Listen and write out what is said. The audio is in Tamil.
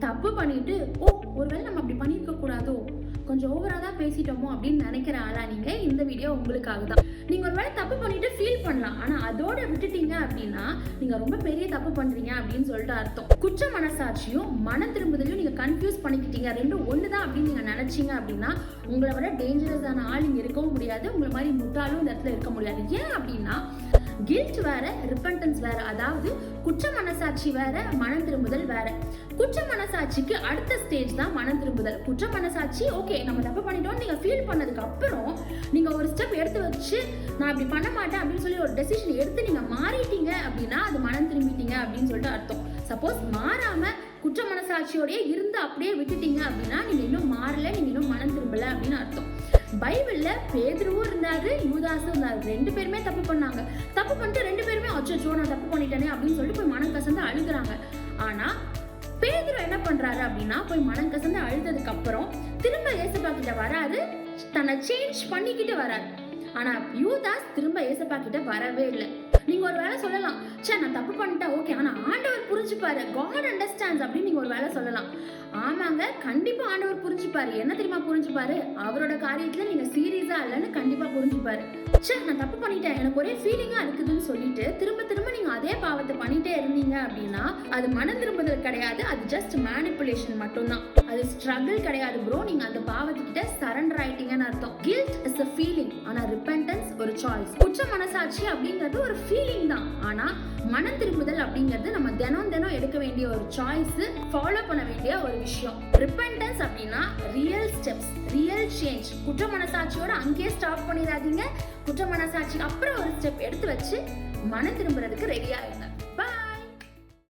தப்பு பண்ணிட்டு ஒருவேளை நம்ம அப்படி பண்ணியிருக்க கூடாதோ, கொஞ்சம் ஓவரா தான் பேசிட்டோமோ அப்படின்னு நினைக்கிற ஆளா நீங்க? இந்த வீடியோ உங்களுக்காக தான். நீங்க ஒருவேளை தப்பு பண்ணிட்டு ஃபீல் பண்ணலாம், ஆனா அதோட விட்டுட்டீங்க அப்படின்னா நீங்க ரொம்ப பெரிய தப்பு பண்றீங்க அப்படின்னு சொல்லிட்டு அர்த்தம். குற்ற மனசாட்சியும் மன திரும்புதலையும் நீங்க கன்ஃபியூஸ் பண்ணிக்கிட்டீங்க, ரெண்டும் ஒண்ணுதான் அப்படின்னு நீங்க நினைச்சீங்க அப்படின்னா உங்களை விட டேஞ்சரஸான ஆள் இங்க இருக்கவும் முடியாது, உங்களை மாதிரி முட்டாளும் இந்த இடத்துல இருக்க முடியாது. ஏன் அப்படின்னா கில்ட் வேற, ரிப்பன்டன்ஸ் வேற. அதாவது குற்ற மனசாட்சி வேற, மனம் திரும்புதல் வேற. குற்ற மனசாட்சிக்கு அடுத்த ஸ்டேஜ் தான் மனம் திரும்புதல். குற்ற மனசாட்சி ஓகே நம்ம தப்பு பண்ணிட்டோம் நீங்க ஃபீல் பண்ணதுக்கு அப்புறம் நீங்க ஒரு ஸ்டெப் எடுத்து வச்சு நான் இப்படி பண்ண மாட்டேன் அப்படின்னு சொல்லி ஒரு டெசிஷன் எடுத்து நீங்க மாறிட்டீங்க அப்படின்னா அது மனம் திரும்பிட்டீங்க அப்படின்னு சொல்லிட்டு அர்த்தம். சப்போஸ் மாறாம குற்ற மனசாட்சியோடய இருந்து அப்படியே விட்டுட்டீங்க அப்படின்னா நீங்க இன்னும் மாறல, நீங்க இன்னும் மனம் திரும்பல அப்படின்னு அர்த்தம். பைபிள்ல பேதுருவும் இருந்தாரு, யூதாசும் இருந்தாரு. ரெண்டு பேருமே தப்பு பண்ணாங்க. தப்பு பண்ணிட்டு ரெண்டு பேருமே அச்சோ நான் தப்பு பண்ணிட்டேனே அப்படின்னு சொல்லிட்டு போய் மனம் கசந்து அழுகுறாங்க. ஆனா பேதுரு என்ன பண்றாரு அப்படின்னா போய் மனம் கசந்து அழுததுக்கு அப்புறம் திரும்ப ஏசப்பா கிட்ட வராரு, தன்னை சேஞ்ச் பண்ணிக்கிட்டு வராரு. ஆனா யூதாஸ் திரும்ப ஏசப்பா கிட்ட வரவே இல்லை. நீங்க ஒரு வேலை சொல்லலாம், சே நான் தப்பு பண்ணிட்டேன் ஓகே, ஆனா ஆண்டவர் புரிஞ்சுப்பாரு, காட் அண்டர்ஸ்டாண்ட்ஸ் அப்படின்னு நீங்க ஒரு வேலை சொல்லலாம். ஆமாங்க, கண்டிப்பா ஆண்டவர் புரிஞ்சுப்பாரு. என்ன தெரியுமா புரிஞ்சுப்பாரு? அவரோட காரியத்துல நீங்க சீரியஸா இல்லைன்னு கண்டிப்பா புரிஞ்சுப்பாரு. சே நான் தப்பு பண்ணிட்டேன், எனக்கு ஒரே ஃபீலிங்கா இருக்குதுன்னு சொல்லிட்டு திரும்ப திரும்ப நீங்க அதே பாவத்தை பண்ணிட்டே இருந்தீங்க அப்படின்னா அது மனம் திரும்புதல் கிடையாது, அது ஜஸ்ட் மேனிபுலேஷன் மட்டும்தான். அது ஸ்ட்ரகிள் கிடையாது ப்ரோ. நீங்க அந்த பாவத்துக்கிட்ட சரண்டர் ஆயிட்டீங்கன்னு அர்த்தம். கில்ட் இஸ் a ஃபீலிங், ஆனா ரிப்பென்டன்ஸ் ஒரு சாய்ஸ். குற்ற மனசாட்சி அப்படிங்கிறது ஒரு ஃபீலிங் தான், ஆனா மனம் திரும்புதல் அப்படிங்கிறது நம்ம தினம் தினம் எடுக்க வேண்டிய ஒரு சாய்ஸ், ஃபாலோ பண்ண வேண்டிய ஒரு விஷயம். ரிப்பென்டன்ஸ் அப்படின்னா ரியல் ஸ்டெப்ஸ், ரியல் சேஞ்ச். குற்ற மனசாட்சியோட அங்கேயே ஸ்டாப் பண்ணிடாதீங்க. குற்ற மனசாட்சிக்கு அப்புறம் ஒரு ஸ்டெப் எடுத்து வச்சு மனம் திரும்புறதுக்கு ரெடியா இருங்க.